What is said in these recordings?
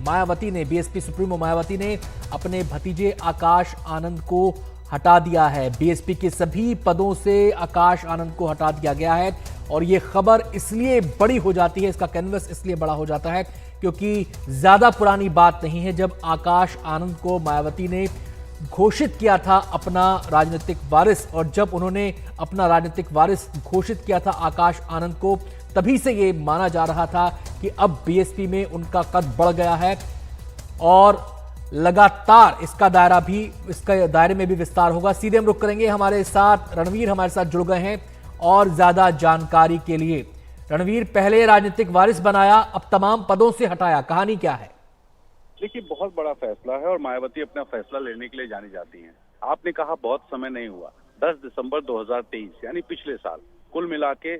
मायावती ने, BSP supremo Mayawati ने अपने भतीजे आकाश आनंद को हटा दिया है। बीएसपी के सभी पदों से आकाश आनंद को हटा दिया गया है और ये खबर इसलिए बड़ी हो जाती है, इसका कैनवस इसलिए बड़ा हो जाता है क्योंकि ज्यादा पुरानी बात नहीं है जब आकाश आनंद को मायावती ने घोषित किया था अपना राजनीतिक वारिस, और जब उन्होंने अपना राजनीतिक वारिस घोषित किया था आकाश आनंद को, तभी से ये माना जा रहा था कि अब बीएसपी में उनका कद बढ़ गया है और लगातार इसका दायरे में भी विस्तार होगा। सीधे हम रुक करेंगे, हमारे साथ रणवीर हमारे साथ जुड़ गए हैं और ज्यादा जानकारी के लिए। रणवीर, पहले राजनीतिक वारिस बनाया, अब तमाम पदों से हटाया, कहानी क्या है? देखिए, बहुत बड़ा फैसला है और मायावती अपना फैसला लेने के लिए जानी जाती हैं। आपने कहा बहुत समय नहीं हुआ, 10 दिसंबर 2023 यानी पिछले साल, कुल मिला के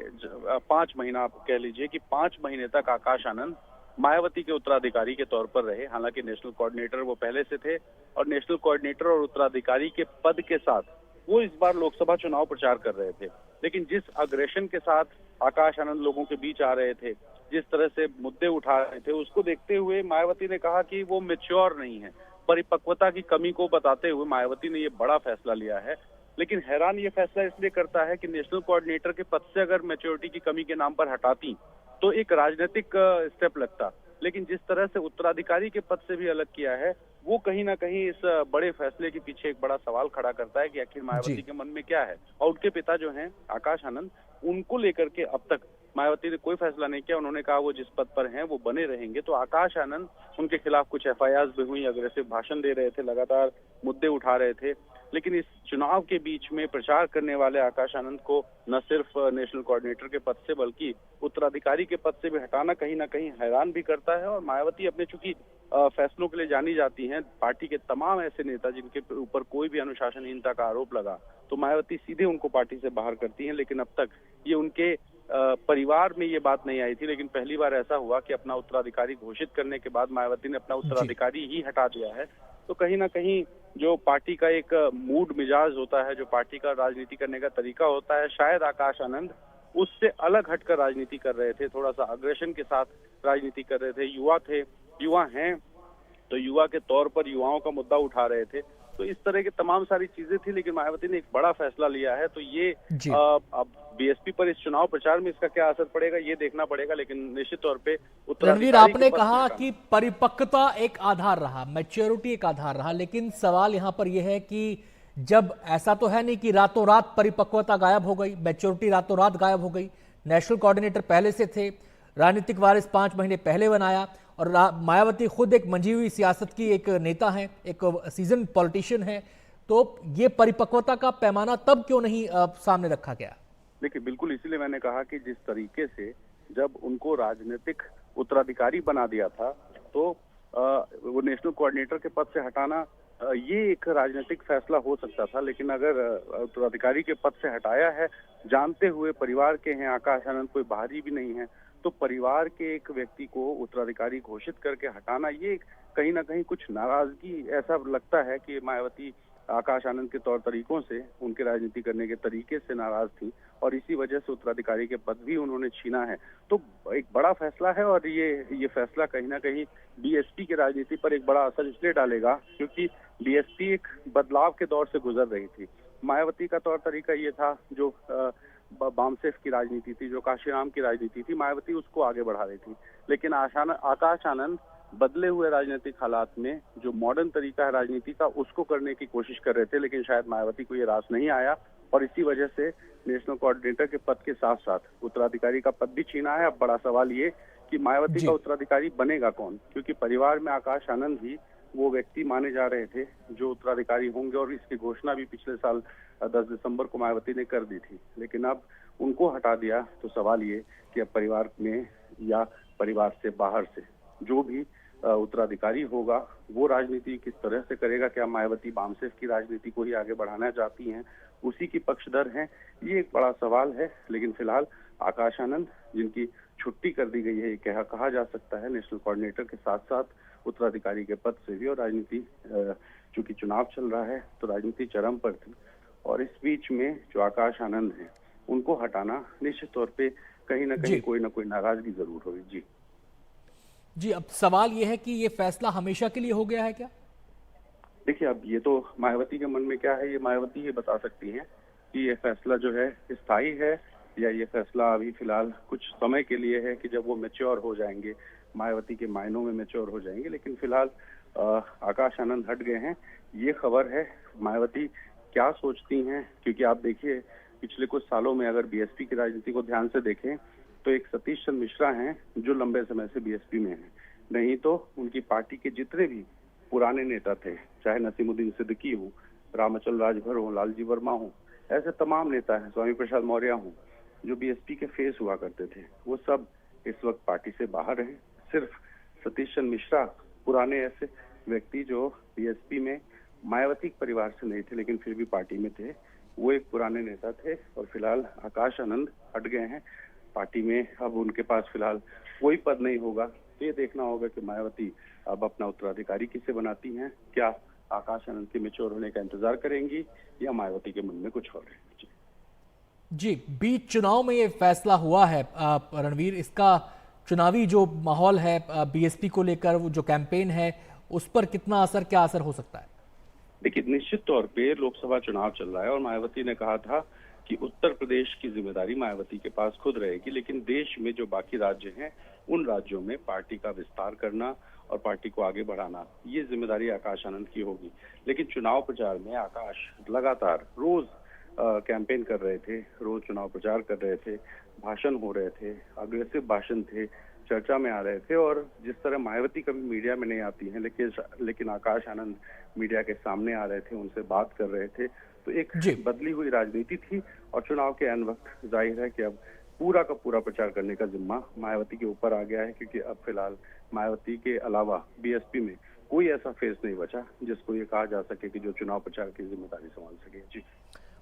5 महीना आप कह लीजिए कि 5 महीने तक आकाश आनंद मायावती के उत्तराधिकारी के तौर पर रहे। हालांकि नेशनल कोऑर्डिनेटर वो पहले से थे और नेशनल कोऑर्डिनेटर और उत्तराधिकारी के पद के साथ वो इस बार लोकसभा चुनाव प्रचार कर रहे थे। लेकिन जिस अग्रेशन के साथ आकाश आनंद लोगों के बीच आ रहे थे, जिस तरह से मुद्दे उठा रहे थे, उसको देखते हुए मायावती ने कहा कि वो मैच्योर नहीं है। परिपक्वता की कमी को बताते हुए मायावती ने ये बड़ा फैसला लिया है। लेकिन हैरान ये फैसला इसलिए करता है कि नेशनल कोऑर्डिनेटर के पद से अगर मैच्योरिटी की कमी के नाम पर हटाती तो एक राजनीतिक स्टेप लगता, लेकिन जिस तरह से उत्तराधिकारी के पद से भी अलग किया है, वो कहीं ना कहीं इस बड़े फैसले के पीछे एक बड़ा सवाल खड़ा करता है कि आखिर मायावती के मन में क्या है। और उनके पिता जो हैं आकाश आनंद, उनको लेकर के अब तक मायावती ने कोई फैसला नहीं किया। उन्होंने कहा वो जिस पद पर हैं वो बने रहेंगे। तो आकाश आनंद, उनके खिलाफ कुछ एफआईआर भी हुई, अग्रेसिव भाषण दे रहे थे, लगातार मुद्दे उठा रहे थे। लेकिन इस चुनाव के बीच में प्रचार करने वाले आकाश आनंद को न सिर्फ नेशनल कोऑर्डिनेटर के पद से बल्कि उत्तराधिकारी के पद से भी हटाना कहीं ना कहीं हैरान भी करता है। और मायावती अपने चूंकि फैसलों के लिए जानी जाती हैं, पार्टी के तमाम ऐसे नेता जिनके ऊपर कोई भी अनुशासनहीनता का आरोप लगा तो मायावती सीधे उनको पार्टी से बाहर करती हैं। लेकिन अब तक ये उनके परिवार में ये बात नहीं आई थी, लेकिन पहली बार ऐसा हुआ कि अपना उत्तराधिकारी घोषित करने के बाद मायावती ने अपना उत्तराधिकारी ही हटा दिया है। तो कहीं ना कहीं जो पार्टी का एक मूड मिजाज होता है, जो पार्टी का राजनीति करने का तरीका होता है, शायद आकाश आनंद उससे अलग हटकर राजनीति कर रहे थे, थोड़ा सा अग्रेशन के साथ राजनीति कर रहे थे। युवा हैं तो युवा के तौर पर युवाओं का मुद्दा उठा रहे थे। तो इस तरह की तमाम सारी चीजें थी, लेकिन मायावती ने एक बड़ा फैसला लिया है। तो ये अब बीएसपी पर इस चुनाव प्रचार में इसका क्या असर पड़ेगा ये देखना पड़ेगा। लेकिन निश्चित तौर पे रणवीर, आपने कहा कि परिपक्वता एक आधार रहा, मैच्योरिटी एक आधार रहा, लेकिन सवाल यहां पर यह है कि जब ऐसा तो है नहीं कि रातों रात परिपक्वता गायब हो गई, मैच्योरिटी रातों रात गायब हो गई। नेशनल कोऑर्डिनेटर पहले से थे, राजनीतिक वारिस 5 महीने पहले बनाया, और मायावती खुद एक मंझी हुई सियासत की एक नेता है, एक सीजन पॉलिटिशियन है। तो ये परिपक्वता का पैमाना तब क्यों नहीं सामने रखा गया? देखिए, बिल्कुल इसीलिए मैंने कहा कि जिस तरीके से जब उनको राजनीतिक उत्तराधिकारी बना दिया था तो वो नेशनल कोऑर्डिनेटर के पद से हटाना ये एक राजनीतिक फैसला हो सकता था। लेकिन अगर उत्तराधिकारी के पद से हटाया है, जानते हुए परिवार के हैं, आकाश आनंद कोई बाहरी भी नहीं है, तो परिवार के एक व्यक्ति को उत्तराधिकारी घोषित करके हटाना ये कहीं ना कहीं कुछ नाराजगी, ऐसा लगता है कि मायावती आकाश आनंद के तौर तरीकों से, उनके राजनीति करने के तरीके से नाराज थी और इसी वजह से उत्तराधिकारी के पद भी उन्होंने छीना है। तो एक बड़ा फैसला है और ये फैसला कहीं ना कहीं बीएसपी की राजनीति पर एक बड़ा असर इसलिए डालेगा क्योंकि बीएसपी एक बदलाव के दौर से गुजर रही थी। मायावती का तौर तरीका ये था जो बामसेफ की राजनीति थी, जो काशीराम की राजनीति थी, मायावती उसको आगे बढ़ा रही थी। लेकिन आकाश आनंद बदले हुए राजनीतिक हालात में जो मॉडर्न तरीका है राजनीति का उसको करने की कोशिश कर रहे थे। लेकिन शायद मायावती को ये रास नहीं आया और इसी वजह से नेशनल कोऑर्डिनेटर के पद के साथ साथ उत्तराधिकारी का पद भी छीना है। अब बड़ा सवाल ये कि मायावती का उत्तराधिकारी बनेगा कौन, क्योंकि परिवार में आकाश आनंद ही वो व्यक्ति माने जा रहे थे जो उत्तराधिकारी होंगे और इसकी घोषणा भी पिछले साल 10 दिसंबर को मायावती ने कर दी थी। लेकिन अब उनको हटा दिया तो सवाल ये कि अब परिवार में या परिवार से बाहर से जो भी उत्तराधिकारी होगा वो राजनीति किस तरह से करेगा, क्या मायावती बामसेफ की राजनीति को ही आगे बढ़ाना चाहती हैं, उसी की पक्षधर हैं, ये एक बड़ा सवाल है। लेकिन फिलहाल आकाश आनंद, जिनकी छुट्टी कर दी गई है, ये कहा जा सकता है नेशनल कोऑर्डिनेटर के साथ साथ उत्तराधिकारी के पद से भी, और राजनीति चूंकि चुनाव चल रहा है तो राजनीति चरम पर थी और इस बीच में जो आकाश आनंद है उनको हटाना निश्चित तौर पे कहीं ना कोई नाराजगी जरूर होगी। जी जी, अब सवाल ये है कि ये फैसला हमेशा के लिए हो गया है क्या? देखिए, अब ये तो मायावती के मन में क्या है, ये मायावती ही बता सकती हैं कि ये फैसला जो है स्थायी है या ये फैसला अभी फिलहाल कुछ समय के लिए है कि जब वो मैच्योर हो जाएंगे, मायावती के मायनों में मैच्योर हो जाएंगे। लेकिन फिलहाल आकाश आनंद हट गए हैं, ये खबर है। मायावती क्या सोचती हैं, क्योंकि आप देखिए पिछले कुछ सालों में अगर बीएसपी की राजनीति को ध्यान से देखें तो एक सतीश चंद्र मिश्रा हैं जो लंबे समय से बीएसपी में हैं। नहीं तो उनकी पार्टी के जितने भी पुराने नेता थे, चाहे नसीमुद्दीन सिद्दीकी हो, रामचल राजभर हो, लालजी वर्मा हो, ऐसे तमाम नेता हैं, स्वामी प्रसाद मौर्य हो, जो बीएसपी के फेस हुआ करते थे, वो सब इस वक्त पार्टी से बाहर हैं। सिर्फ सतीश चंद्र मिश्रा पुराने ऐसे व्यक्ति जो बीएसपी में मायावती परिवार से नहीं थे लेकिन फिर भी पार्टी में थे, वो एक पुराने नेता थे। और फिलहाल आकाश आनंद हट गए हैं पार्टी में, अब उनके पास फिलहाल कोई पद नहीं होगा। तो ये देखना होगा कि मायावती अब अपना उत्तराधिकारी किसे बनाती हैं। क्या आकाश आनंद के मैच्योर होने का इंतजार करेंगी या मायावती के मन में कुछ और है? जी, बीच चुनाव में ये फैसला हुआ है रणवीर, इसका चुनावी जो माहौल है बीएसपी को लेकर, वो जो कैंपेन है उस पर कितना असर, क्या असर हो सकता है? देखिए, निश्चित तौर पे लोकसभा चुनाव चल रहा है और मायावती ने कहा था कि उत्तर प्रदेश की जिम्मेदारी मायावती के पास खुद रहेगी, लेकिन देश में जो बाकी राज्य हैं उन राज्यों में पार्टी का विस्तार करना और पार्टी को आगे बढ़ाना, ये जिम्मेदारी आकाश आनंद की होगी। लेकिन चुनाव प्रचार में आकाश लगातार रोज कैंपेन कर रहे थे, रोज चुनाव प्रचार कर रहे थे, भाषण हो रहे थे, अग्रेसिव भाषण थे, चर्चा में आ रहे थे। और जिस तरह मायावती कभी मीडिया में नहीं आती हैं, लेकिन आकाश आनंद मीडिया के सामने आ रहे थे, उनसे बात कर रहे थे, तो एक बदली हुई राजनीति थी। और चुनाव के ऐन वक्त जाहिर है कि अब पूरा का पूरा प्रचार करने का जिम्मा मायावती के ऊपर आ गया है, क्योंकि अब फिलहाल मायावती के अलावा बीएसपी में कोई ऐसा फेस नहीं बचा जिसको ये कहा जा सके कि जो चुनाव प्रचार की जिम्मेदारी संभाल सके। जी,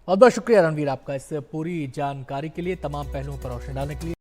बहुत बहुत शुक्रिया रणवीर आपका इस पूरी जानकारी के लिए, तमाम पहलुओं पर रोशनी डालने के लिए।